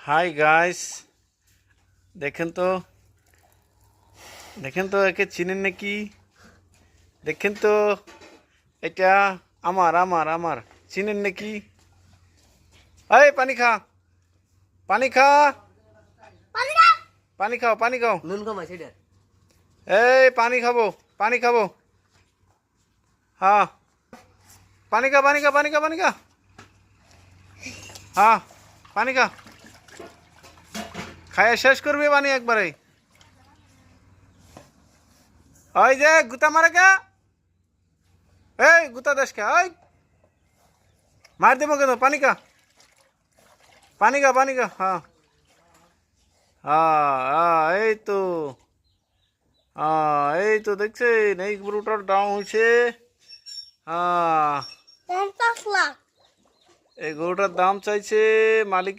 Hi guys, দেখেন তো একে চিনেন নাকি? দেখেন তো, এটা আমার আমার আমার চিনেন নাকি? এই পানি খা, পানি খা, পানি খাও, পানি খাও। নুন কমাই সেটা এই পানি খাবো, পানি খাবো। হ্যাঁ, পানি খা, পানি খা, পানি খা, পানি খা। হ্যাঁ, পানি খা, খাইয়া শেষ করবি পানি একবারে। ওই যে গুতা মারে কে, এই গুতা দেশ কে, ওই মার দেবো কেন? পানি খা, পানি খা, পানি খা। হ্যাঁ হ্যাঁ হ্যাঁ, এই তো দেখছেন, এই গরুটার দাম হয়েছে, হ্যাঁ, 50 লাখ। এই গরুটার দাম চাইছে মালিক।